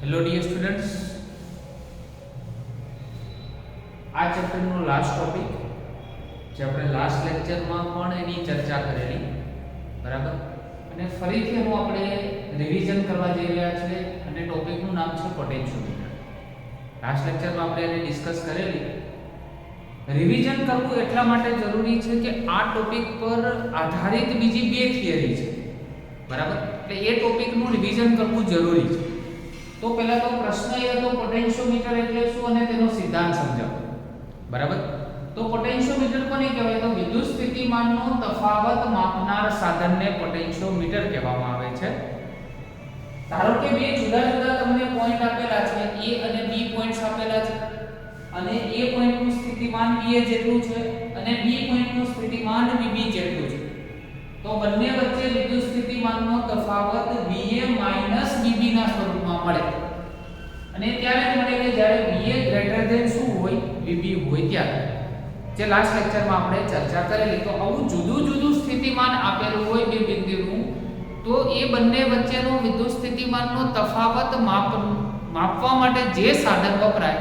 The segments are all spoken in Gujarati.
હેલો ડિયર સ્ટુડન્ટ્સ, આ ચેપ્ટરનો લાસ્ટ ટોપિક જે આપણે લાસ્ટ લેક્ચરમાં પણ એની ચર્ચા કરેલી, બરાબર. અને ફરીથી હું આપણે રિવિઝન કરવા જઈ રહ્યા છીએ અને ટોપિકનું નામ છે પોટેન્શિયોમીટર. લાસ્ટ લેક્ચરમાં આપણે એને ડિસ્કસ કરેલી. રિવિઝન કરવું એટલા માટે જરૂરી છે કે આ ટોપિક પર આધારિત બીજી બે થિયરી છે, બરાબર. એટલે એ ટોપિકનું રિવિઝન કરવું જરૂરી છે. તો પહેલા તો પ્રશ્ન એ હતો પોટેન્શિયોમીટર એટલે શું અને તેનો સિદ્ધાંત સમજાવો, બરાબર. તો પોટેન્શિયોમીટર કોને કહેવાય? તો વિદ્યુત સ્થિતિમાનનો તફાવત માપનાર સાધનને પોટેન્શિયોમીટર કહેવામાં આવે છે. ધારો કે બે જુદા જુદા તમને પોઈન્ટ આપેલા છે, A અને B પોઈન્ટ્સ આપેલા છે, અને A પોઈન્ટનું સ્થિતિમાન VA જેટલું છે અને B પોઈન્ટનું સ્થિતિમાન VB જેટલું છે. તો બંને વચ્ચે વિદ્યુત સ્થિતિમાનનો તફાવત VA VB ના સ્વરૂપમાં મળે. અને ત્યારે મળે કે જ્યારે VA શું હોય, VB હોય ત્યારે. જે લાસ્ટ લેક્ચરમાં આપણે ચર્ચા કરેલી. તો આવું જુદું જુદું સ્થિતિમાન આપેલું હોય બે બિંદુનું, તો એ બંને વચ્ચેનો વિદ્યુત સ્થિતિમાનનો તફાવત માપવા માટે જે સાધન વપરાય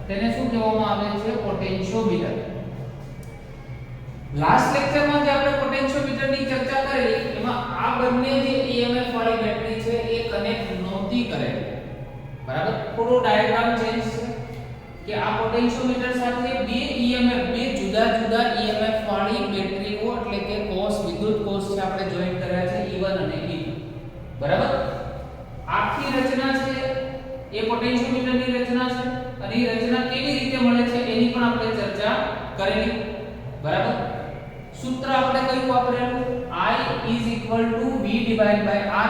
તેને શું કહેવામાં આવે છે? પોટેન્શિયોમીટર. લાસ્ટ લેક્ચરમાં જે આપણે પોટેન્શિયોમીટરની ચર્ચા કરેલી એમાં આ બંને જે EMF વાળી બેટરી છે એ કનેક્ટ નહોતી કરેલી, બરાબર. થોડો ડાયાગ્રામ ચેન્જ છે કે આ પોટેન્શિયોમીટર સાથે બે EMF, બે જુદા જુદા EMF વાળી બેટરીઓ એટલે કે કોષ, વિદ્યુત કોષ છે આપણે જોઈન્ટ કર્યા છે E1 અને E2, બરાબર. આખી રચના છે એ પોટેન્શિયોમીટરની રચના છે અને એ રચના કેવી રીતે મળે છે એની પણ આપણે ચર્ચા કરેલી, બરાબર. સૂત્ર આપણે કયું વાપરેલું? I = V/R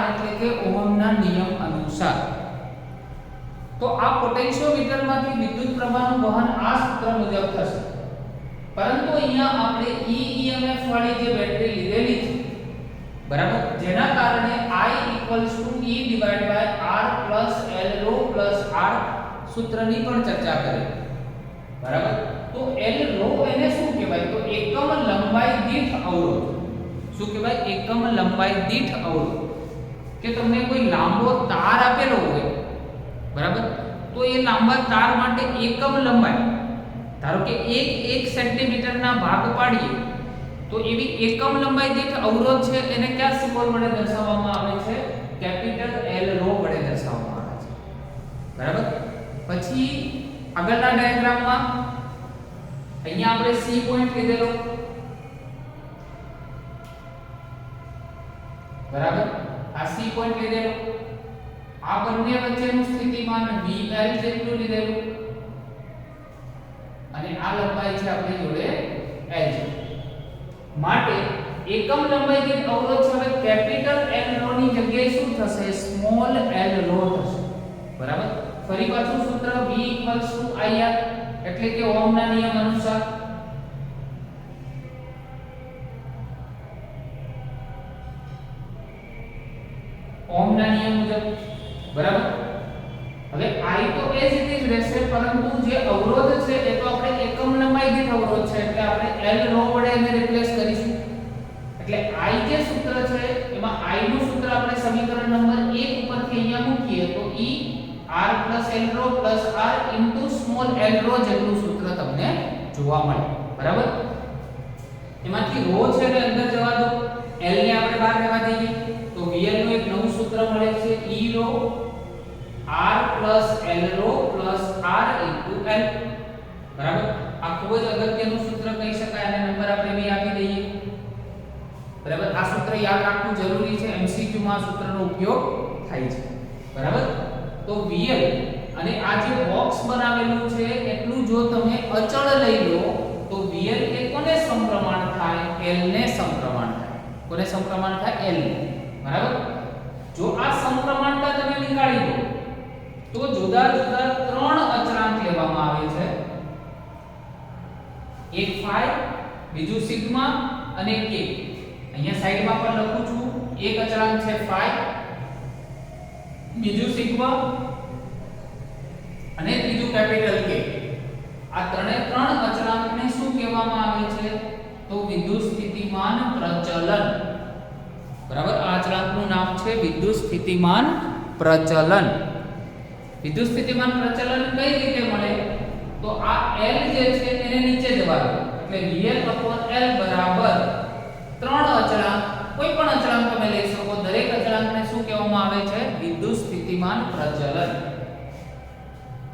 એટલે કે ઓહમના નિયમ અનુસાર. તો આ પોટેન્શિયોમીટરમાંથી વિદ્યુત પ્રવાહનું વહન આ સૂત્ર મુજબ થશે. પરંતુ અહીંયા આપણે EMF વાળી જે બેટરી લીધેલી છે, બરાબર, જેના કારણે I = E/R + L r સૂત્રની પણ ચર્ચા કરી, બરાબર. તો L એને શું કહેવાય? તો એકમ લંબાઈ દીઠ અવરોધ. શું કહેવાય? એકમ લંબાઈ દીઠ અવરોધ. કે તમને કોઈ લાંબો તાર આપેલો હોય, બરાબર, તો એ લાંબા તાર માટે એકમ લંબાઈ, ધારો કે 1 સેન્ટીમીટરના ભાગ પાડીએ તો એવી એકમ લંબાઈ દીઠ અવરોધ છે એને કયા સિમ્બોલ વડે દર્શાવવામાં આવે છે? કેપિટલ L વડે દર્શાવવામાં આવે છે, બરાબર. પછી આગળના ડાયાગ્રામમાં અહીંયા આપણે C પોઈન્ટ લીધેલો, બરાબર. આ C પોઈન્ટ લીધેલો, આ બંને વચ્ચેનું સ્થિતિમાન VL જેટલું લીધેલું અને આ લંબાઈ છે આપણી જોડે L છે. માટે એકમ લંબાઈ દીઠ અવરોધ છે હવે કેપિટલ L ની જગ્યાએ શું થશે? સ્મોલ l થશે, બરાબર. ફરી પાછું સૂત્ર V = IR એટલે કે ઓહમના નિયમ અનુસાર. ઓહમના નિયમ મુજબ, બરાબર. હવે I તો એ જ રીતે રહેશે, પરંતુ જે અવરોધ છે એ તો આપણે એકમ લંબાઈ દીઠ અવરોધ છે એટલે આપણે L વડે એને રિપ્લેસ કરીશું. એટલે I જે સૂત્ર છે એમાં I નું સૂત્ર આપણે સમીકરણ નંબર 1 ઉપરથી અહીંયા મૂકીએ તો R + L + R small l જેટલું સૂત્ર તમને જોવા મળે, બરાબર. એમાંથી ρ છે ને અંદર જવા દો, L ને આપણે બહાર રહેવા દઈએ તો VL નું એક નવું સૂત્ર મળે છે E ρ R + L ρ + R * L, બરાબર. આ ખૂબ જ અગત્યનું સૂત્ર કહી શકાય અને નંબર આપણે બી આપી દઈએ, બરાબર. આ સૂત્ર યાદ રાખવું જરૂરી છે, MCQ માં આ સૂત્રનો ઉપયોગ થાય છે, બરાબર. તો VL અને આ જે બોક્સ બનાવેલું છે એટલું જો તમે અચળ લઈ લો તો VL એ કોને સમપ્રમાણ થાય? L ને સમપ્રમાણ થાય. કોને સમપ્રમાણ થાય? L ને, બરાબર. જો આ સમપ્રમાણતા તમે નીકાળી દો તો જુદા જુદા ત્રણ અચળાંક લેવામાં આવે છે. એક phi, બીજું સિગ્મા અને k. અહીંયા સાઈડમાં પણ લખું છું, એક અચળાંક છે phi, બીજું સિગ્મા અને ત્રીજું કેપિટલ K. આ ત્રણે ત્રણ અચળાંકને શું કહેવામાં આવે છે? તો વિદ્યુત સ્થિતિમાન પ્રચલન, બરાબર. આ અચળાંકનું નામ છે વિદ્યુત સ્થિતિમાન પ્રચલન. વિદ્યુત સ્થિતિમાન પ્રચલન કઈ રીતે મળે? તો આ L જે છે એને નીચે જવા દો, એટલે VL/L બરાબર 3 અચળાંક, કોઈ પણ અચળાંક તમે લઈ શકો, દરેક અચળાંકને શું કહેવામાં આવે છે? વિદ્યુત સ્થિતિમાન પ્રચલન.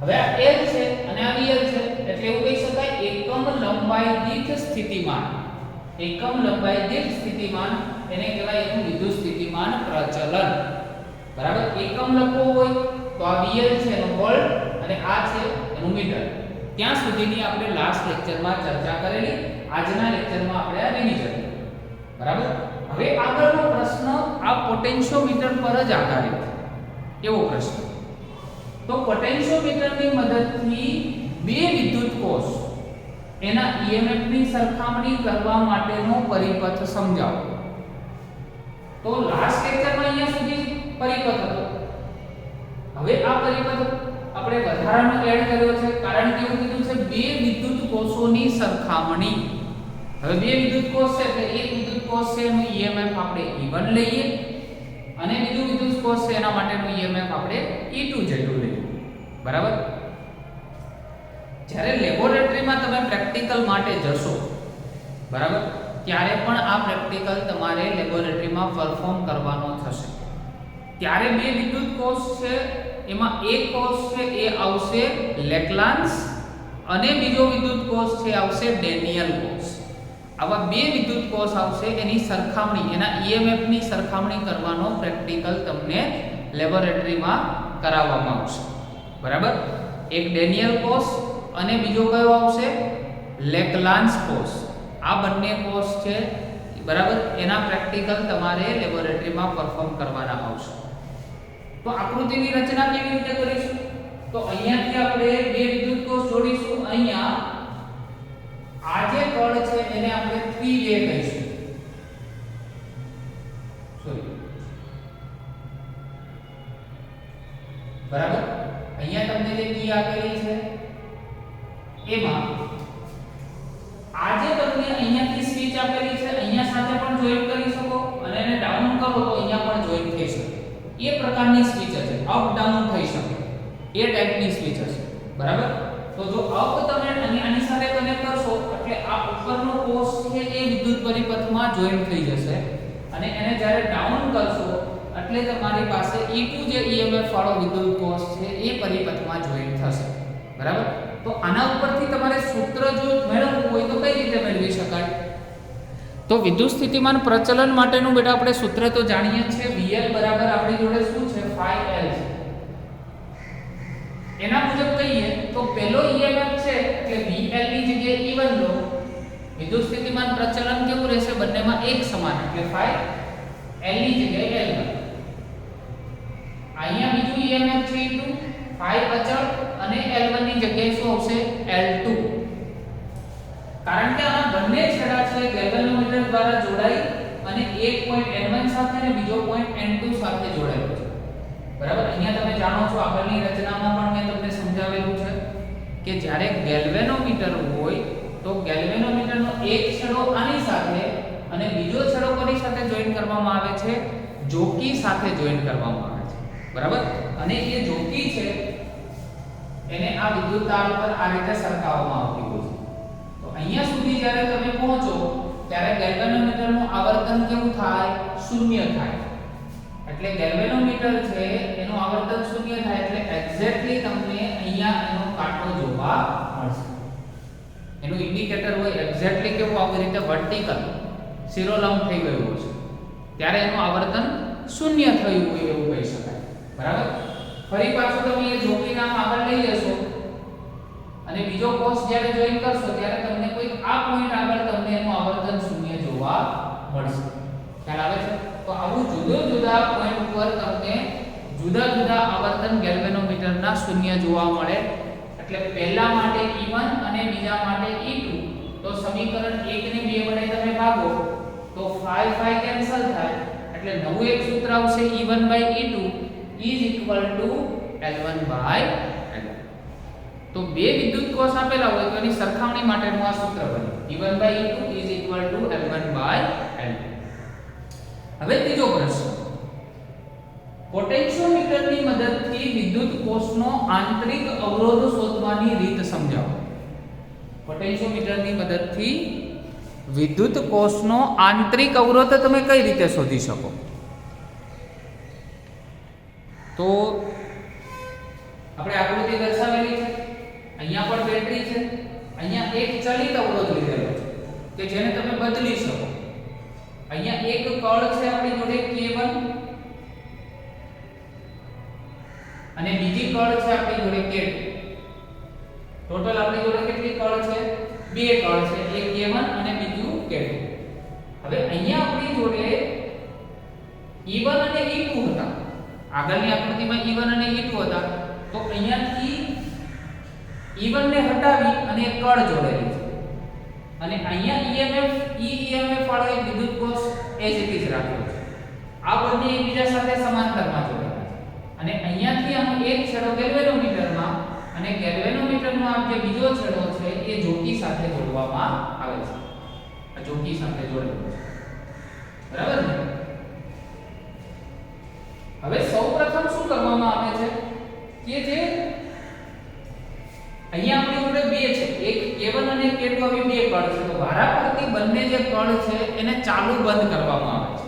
હવે આ L છે અને આ VL છે, એટલે એવું કહી શકાય એકમ લંબાઈ દીઠ સ્થિતિમાન. એકમ લંબાઈ દીઠ સ્થિતિમાન એને કહેવાય એનું વિદ્યુત સ્થિતિમાન પ્રચલન. બરાબર? એકમ લખવો હોય તો આ VL છે એનો વોલ્ટ અને આ છે એનું મીટર. ત્યાં સુધીની આપણે લાસ્ટ લેક્ચરમાં ચર્ચા કરેલી, આજના લેક્ચરમાં આપણે આ રિવિઝન. બરાબર? હવે આગળનો પ્રશ્ન આ પોટેન્શિયોમીટર પર જ આધારિત છે. એવો પ્રશ્ન. તો પોટેન્શિયોમીટરની મદદથી બે વિદ્યુત કોષ એના EMF ની સરખામણી કરવા માટેનો પરિપથ સમજાવો. તો લાસ્ટ લેક્ચરમાં અહીંયા સુધી પરિપથ હતો. હવે આ પરિપથ આપણે વધારાનો એડ કર્યો છે, કારણ કે એવું કીધું છે બે વિદ્યુત કોષોની સરખામણી. હવે બે વિદ્યુત કોષ છે એટલે એક વિદ્યુત કોષ છે એનું EMF આપણે E1 લઈએ અને બીજું વિદ્યુત કોષ છે એના માટેનું EMF આપણે E2 જેટલું લઈએ. બરાબર? જ્યારે લેબોરેટરીમાં તમે પ્રેક્ટિકલ માટે જશો, બરાબર, ત્યારે પણ આ પ્રેક્ટિકલ તમારે લેબોરેટરીમાં પરફોર્મ કરવાનો થશે. ત્યારે બે વિદ્યુત કોષ છે, એમાં એક કોષ છે એ આવશે લેકલાન્સ અને બીજો વિદ્યુત કોષ છે આવશે ડેનિયલ કોષ. આવા બે વિદ્યુત કોષ આવશે, એની સરખામણી, એના EMF ની સરખામણી કરવાનો પ્રેક્ટિકલ તમને લેબોરેટરીમાં કરાવવામાં આવશે. બરાબર? એક ડેનિયલ કોષ અને બીજો કયો આવશે? લેકલાન્સ કોષ. આ બંને કોષ છે, બરાબર, એના પ્રેક્ટિકલ તમારે લેબોરેટરીમાં પરફોર્મ કરવાના આવશે. તો આકૃતિની રચના કેવી રીતે કરીશું? તો અહીંયાથી આપણે બે વિદ્યુત કોષ જોડીશું. અહીંયા આ જે કળ છે એને આપણે 3A કહીશું. બરાબર? અહીંયા તમને જે કી આપેલી છે એમાં આ જે તમને અહીંયાથી સ્વિચ આપેલી છે અહીંયા સાથે પણ જોઈન્ટ કરી શકો અને એને ડાઉન કરો તો અહીંયા પણ જોઈન્ટ થઈ શકે. એ પ્રકારની સ્વિચ હશે, અપ ડાઉન થઈ શકે, એ ટાઈપની સ્વિચ હશે. બરાબર? તો જો અપ તમે આની સાથે કનેક્ટ કરશો એટલે આ ઉપરનો કોષ છે એ વિદ્યુત પરિપથમાં જોઈન્ટ થઈ જશે અને એને જ્યારે ડાઉન કરશો એટલે તમારી પાસે E2 જે EMF વાળો વિદ્યુત કોષ છે એ પરિપથમાં જોઈન્ટ થશે. બરાબર? તો આના ઉપરથી તમારે સૂત્ર જો મેળવવું હોય તો કઈ રીતે મેળવી શકાય? તો વિદ્યુત સ્થિતિમાન પ્રચલન માટેનું બેટા આપણે સૂત્ર તો જાણીએ જ છે. VL બરાબર આપણી જોડે શું છે? phi L છે. એના મુજબ કહીએ તો પહેલો EMF છે એટલે VL ની જગ્યાએ E1 લો. વિદ્યુત સ્થિતિમાન પ્રચલન કેવું રહેશે? બંનેમાં એક સમાન, એટલે phi L ની જગ્યાએ L. અહીંયા બીજું EMF છે E2, phi અચળ અને L1 ની જગ્યાએ શું આવશે? L2. કારણ કે આ બંને છેડા છે ગેલ્વેનોમીટર દ્વારા જોડાઈ અને એક પોઈન્ટ N1 સાથે અને બીજો પોઈન્ટ N2 સાથે જોડાયેલો છે. બરાબર? અહીંયા તમે જાણો છો આગળની રચનામાં પણ મેં તમને સમજાવેલું છે કે જ્યારે ગેલ્વેનોમીટર હોય તો ગેલ્વેનોમીટરનો એક છેડો આની સાથે અને બીજો છેડો કોની સાથે જોઈન્ટ કરવામાં આવે છે? જોકી સાથે જોઈન્ટ કરવામાં આવે છે. બરાબર? અને એ જોકી છે એને આ વિદ્યુત તાર પર આ રીતે સરકાવવામાં આવતી હોય છે. તો અહીંયા સુધી જ્યારે તમે પહોંચો ત્યારે ગેલ્વેનોમીટરનું આવર્તન કેવું થાય? શૂન્ય થાય. એટલે ગેલ્વેનોમીટર છે એનું આવર્તન શૂન્ય થાય એટલે એક્ઝેક્ટલી તમને અહીંયા એનો કાંટો જોવા મળશે. એનું ઇન્ડિકેટર હોય એક્ઝેક્ટલી કેવું આવી રીતે વર્ટિકલ શિરોલંબ થઈ ગયું છે ત્યારે એનું આવર્તન શૂન્ય થયું હોય એવું કહી શકાય. બરાબર? ફરી પાછું તમે એ જોકી નામ આગળ લઈ જશો અને બીજો કોષ જ્યારે જોઈન કરશો ત્યારે તમને કોઈ આ પોઈન્ટ આગળ તમને એનું આવર્તન શૂન્ય જોવા મળશે. ખ્યાલ આવે છે? તો આવું જુદા જુદા પોઈન્ટ ઉપર તમને જુદા જુદા આવર્તન ગેલ્વેનોમીટરના શૂન્ય જોવા મળે. એટલે પહેલા માટે E1 અને બીજા માટે E2. તો સમીકરણ 1 ને 2 વડે તમે ભાગો તો phi phi કેન્સલ થાય એટલે નવું એક સૂત્ર આવશે E1/E2 L1/L1. તો બે વિદ્યુત કોષ આપેલા હોય તો એની સરખામણી માટેનું આ સૂત્ર બને E1/E2 L1/L. હવે ત્રીજો પ્રશ્ન, પોટેન્શિયોમીટરની મદદથી વિદ્યુત કોષનો આંતરિક અવરોધ શોધવાની રીત સમજાવો. પોટેન્શિયોમીટરની મદદથી વિદ્યુત કોષનો આંતરિક અવરોધ તમે કઈ રીતે શોધી શકો? તો આપણે આકૃતિ દર્શાવેલી છે. અહીંયા પણ બેટરી છે, અહીંયા એક ચલિત અવરોધ લીધેલો છે કે જેને તમે બદલી શકો. અહીંયા એક કળ છે આપણી જોડે K1 અને બીજી કળ છે આપણી જોડે K2. ટોટલ આપણી જોડે કેટલી કળ છે? બે કળ છે, એક K1 અને બીજું K2. હવે અહીંયા આપણી જોડે E1 અને E2 હતા. આગળની આકૃતિમાં E1 અને E2 હતા. તો અહીંયાથી E1 ને હટાવી અને એક કળ જોડેલી છે અને અહીંયા EMF વાળો એક વિદ્યુત કોષ એજ ઇટ ઇઝ રાખ્યો છે. આ બંને એકબીજા સાથે સમાંતરમાં જોડાયેલા છે અને અહીંયાથી આનો એક છેડો ગેલ્વેનોમીટરમાં અને ગેલ્વેનોમીટરનો આ જે બીજો છેડો છે એ જોકી સાથે જોડવામાં આવે છે. આ જોકી સાથે જોડેલો છે, બરાબર ને? હવે સૌપ્રથમ શું કરવામાં આવે છે કે જે અહીંયા આપણી જોડે બે છે, એક K1 અને K2 આવી બે કળ છે. તો વારાફરતી બંને જે કળ છે એને ચાલુ બંધ કરવામાં આવે છે.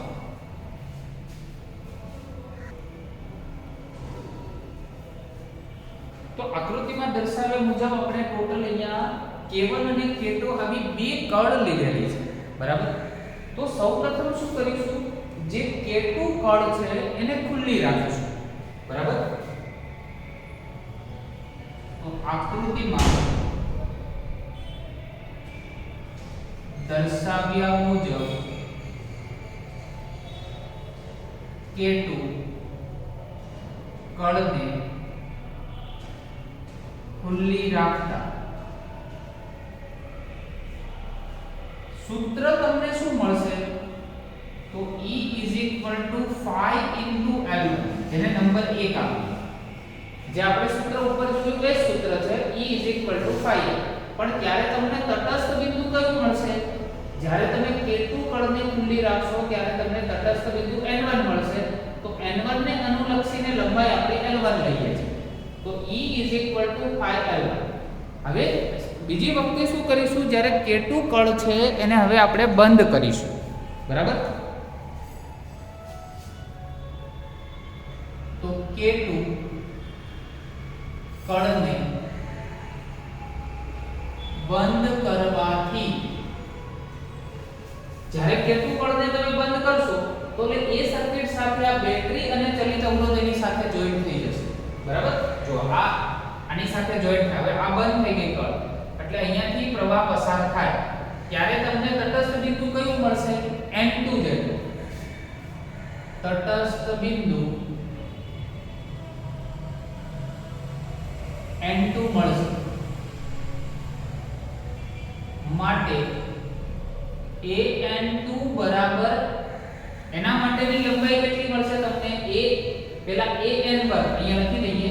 તો આકૃતિમાં દર્શાવ્યા મુજબ આપણે ટોટલ અહીંયા K1 અને K2 આવી બે કળ લીધેલી છે, બરાબર? તો સૌપ્રથમ શું કરીશું, જે K2 કળ છે એને ખુલ્લી રાખીશું, બરાબર? તો આકૃતિમાં દર્શાવ્યા મુજબ K2 કળને ખુલ્લી રાખતા સૂત્ર તમને શું મળશે? તો E = phi * L1, જેને નંબર 1 આપ્યો. જે આપણે સૂત્ર ઉપર જોયું એ સૂત્ર છે E = phi. પણ ત્યારે તમને તટસ્થ બિંદુ કયું મળશે? જ્યારે તમે K2 કળને ખુલ્લી રાખશો ત્યારે તમને તટસ્થ બિંદુ N1 મળશે. તો N1 ને અનુલક્ષીને લંબાઈ આપણે L1 લઈએ છીએ. તો E = phi L1. હવે બીજી વખતે શું કરીશું, જ્યારે K2 કળ છે એને હવે આપણે બંધ કરીશું, બરાબર? તો K2 કળને બંધ કરવાથી, જ્યારે K2 કળને તમે બંધ કરશો તો એ સર્કિટ સાથે આ બેટરી અને ચલિત અવરોધ એની સાથે જોઈન્ટ થઈ જશે, બરાબર? જો આની સાથે જોઈન્ટ થાય. હવે આ બંધ થઈ ગઈ કળ એટલે અહીંયાથી પ્રવાહ પસાર થાય ત્યારે તમને તટસ્થ બિંદુ કયું મળશે? N2 જેટલું. તટસ્થ બિંદુ N2 મળશે. માટે An2 બરાબર એના માટેની લંબાઈ કેટલી મળશે તમને? પેલા An1 અહીંયા લખી દઈએ.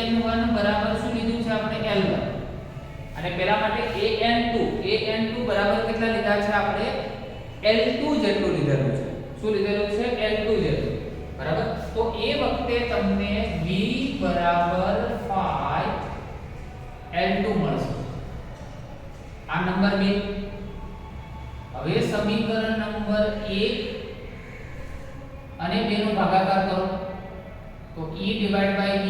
An1 બરાબર શું લીધું છે આપણે? L1. અને પેલા માટે An2 બરાબર કેટલા લીધા છે આપણે? L2 જેટલું લીધેલું છે. શું લીધેલું છે? L2 જેટલું, બરાબર? તો એ વખતે તમને V બરાબર phi L2 મળશે. આ નંબર 2. હવે સમીકરણ નંબર 1 અને 2 નો ભાગાકાર કરો તો E / V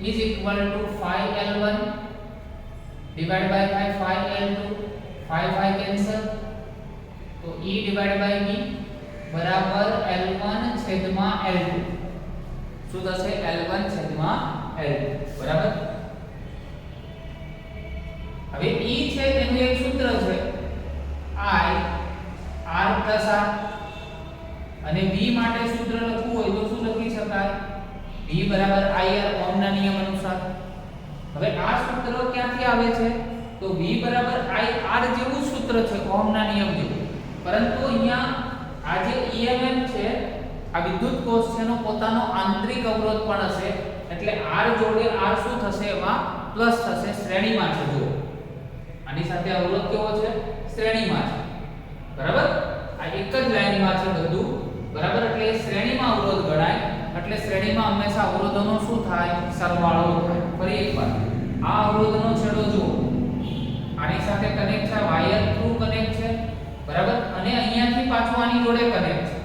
is equal to phi L1 divided by phi L2. phi cancel. તો E / V બરાબર L1 છેદમાં L2. શું થશે? L1 છેદમાં L2, બરાબર? હવે E છે તેનું એક સૂત્ર છે I R + R. અને V માટે સૂત્ર લખવું હોય તો શું લખી શકાય? V બરાબર IR ઓહમના નિયમ અનુસાર. હવે આ સૂત્ર ક્યાંથી આવે છે? તો V બરાબર IR જેવું સૂત્ર છે ઓહમના નિયમ જેવું. પરંતુ અહીંયા આ જે EMF છે આ વિદ્યુત કોષ છે એનો પોતાનો આંતરિક અવરોધ પણ હશે. એટલે R જોડે R શું થશે? એમાં પ્લસ થશે, શ્રેણીમાં છે. જો આની સાથે અવરોધ કેવો છે? શ્રેણીમાં છે, બરાબર? આ એક જ લાઈનમાં છે બધું બરાબર, એટલે શ્રેણીમાં અવરોધ ગણાય. એટલે શ્રેણીમાં હંમેશા અવરોધોનો શું થાય? સરવાળો થાય. ફરી એકવાર આ અવરોધનો છેડો જુઓ, આની સાથે કનેક્ટ છે, વાયર થ્રુ કનેક્ટ છે, બરાબર, અને અહીંયાથી પાછું આની જોડે કનેક્ટ છે,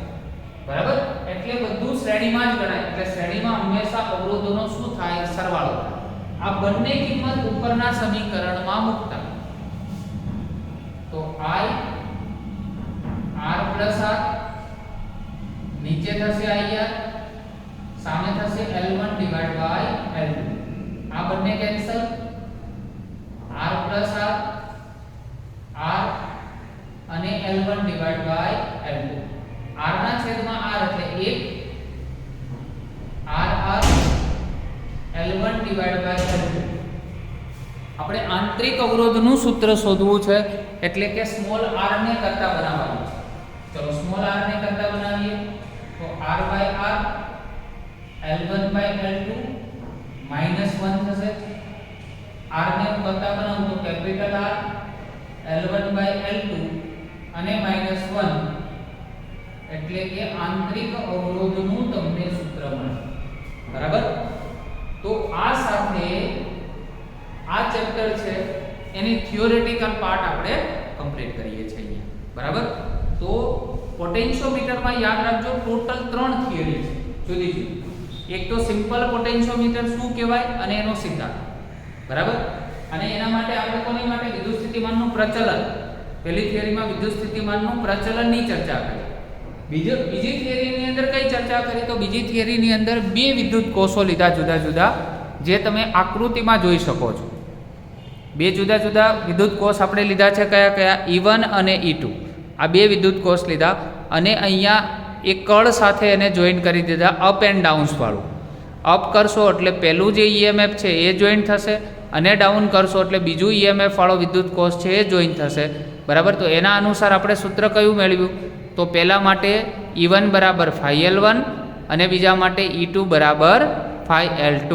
બરાબર, એટલે બધું શ્રેણીમાં જ ગણાય. એટલે શ્રેણીમાં હંમેશા અવરોધોનો શું થાય? સરવાળો થાય. આ બંને કિંમત ઉપરના સમીકરણમાં મૂકતા તો I R પ્લસ R નીચે થશે IR, સામે થશે L1 ડિવાઇડ બાય L2. આ બંને cancel, R plus R, R અને L1 divide by L2. R ના છેદમાં R એટલે 1, R R L1 divide by L2. આપણે આંતરિક અવરોધનું સૂત્ર શોધવું છે, એટલે કે સ્મોલ r ને કરતા બનાવવાનું છે. ચલો સ્મોલ r ને કરતા બનાવીએ તો r by r L1 by L2 -1 થશે. r ને કરતા બનાવું તો capital R L1 by L2 અને -1, એટલે કે આંતરિક અવરોધનું તમને સૂત્ર મળે. બરાબર, તો આ સાથે આ ચેપ્ટર છે એની થિયોરેટિકલ પાર્ટ આપણે કમ્પ્લીટ કરીએ છીએ અહીંયા. બરાબર, તો પોટેન્શિયોમીટરમાં યાદ રાખજો ટોટલ 3 થિયરી છે જુદી જુદી. એક તો સિમ્પલ પોટેન્શિયોમીટર શું કહેવાય અને એનો સિદ્ધાંત, બરાબર, અને એના માટે આપણે કોની માટે? વિદ્યુત સ્થિતિમાનનું પ્રચલન. પહેલી થિયરીમાં વિદ્યુત સ્થિતિમાનનું પ્રચલનની ચર્ચા કરી. બીજી થિયરીની અંદર કઈ ચર્ચા કરી? તો બીજી થિયરીની અંદર બે વિદ્યુત કોષો લીધા જુદા જુદા, જે તમે આકૃતિમાં જોઈ શકો છો. બે જુદા જુદા વિદ્યુત કોષ આપણે લીધા છે. કયા કયા? E1 અને E2. આ બે વિદ્યુત કોષ લીધા અને અહીંયા એક કળ સાથે એને જોઈન કરી દીધા, અપ એન્ડ ડાઉન્સ વાળું. અપ કરશો એટલે પહેલું જે EMF છે એ જોઈન થશે, અને ડાઉન કરશો એટલે બીજું EMF વાળો વિદ્યુત કોષ છે એ જોઈન થશે. બરાબર, તો એના અનુસાર આપણે સૂત્ર કયું મેળવ્યું? તો પહેલા માટે E1 બરાબર phi-L1 અને બીજા માટે E2 બરાબર phi-L2.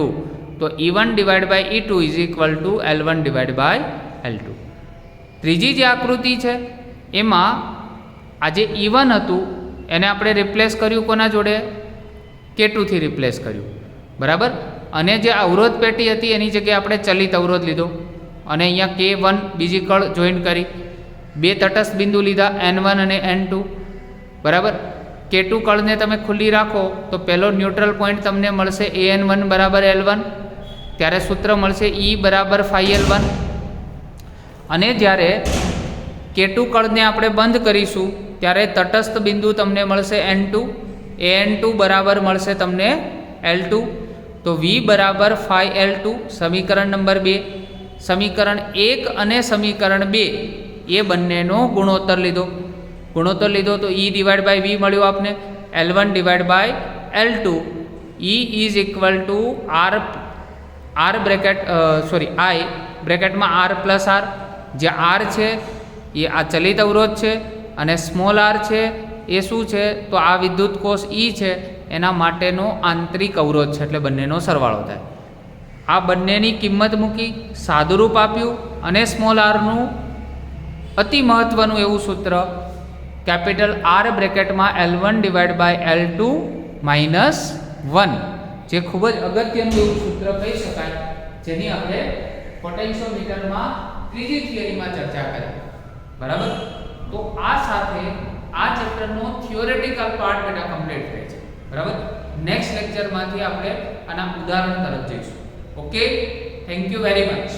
તો E1 divide by E2 is equal to L1 divide by L2. ત્રીજી જે આકૃતિ છે એમાં આ જે E1 હતું એને આપણે રિપ્લેસ કર્યું કોના જોડે? K2 થી રિપ્લેસ કર્યું. બરાબર, અને જે અવરોધ પેટી હતી એની જગ્યાએ આપણે ચલિત અવરોધ લીધો અને અહીંયા K1 બીજી કળ જોઈન કરી. બે તટસ્થ બિંદુ લીધા N1 અને N2. બરાબર, K2 કળને તમે ખુલ્લી રાખો તો પહેલો ન્યુટ્રલ પોઈન્ટ તમને મળશે AN1 બરાબર L1, ત્યારે સૂત્ર મળશે E બરાબર phi-L1. અને જ્યારે K2 કળને આપણે બંધ કરીશું ત્યારે તટસ્થ બિંદુ તમને મળશે N2, AN2 બરાબર મળશે તમને L2. તો V બરાબર phi-L2 સમીકરણ નંબર 2. સમીકરણ 1 અને સમીકરણ 2 એ બંનેનો ગુણોત્તર લીધો. તો E ડિવાઇડ બાય V મળ્યો આપને L1 divide by L2. E is equal to R bracket I બ્રેકેટમાં R પ્લસ R. જે R છે એ આ ચલિત અવરોધ છે અને સ્મોલ r છે એ શું છે? તો આ વિદ્યુત કોષ E છે એના માટેનો આંતરિક અવરોધ છે, એટલે બંનેનો સરવાળો થાય. આ બંનેની કિંમત મૂકી, સાદુરૂપ આપ્યું અને સ્મોલ rનું અતિ મહત્વનું એવું સૂત્ર કેપિટલ R બ્રેકેટમાં L1 ડિવાઇડ બાય L2 -1, જે ખૂબ જ અગત્યનું એવું સૂત્ર કહી શકાય, જેની આપણે પોટેન્શિયોમીટરમાં ત્રીજી થિયરીમાં ચર્ચા કરી. બરાબર, તો આ સાથે આ ચેપ્ટરનો થિયોરેટિકલ પાર્ટ બેટા કમ્પ્લીટ થાય છે. બરાબર, નેક્સ્ટ લેક્ચરમાંથી આપણે આના ઉદાહરણ તરફ જઈશું. Okay, thank you very much.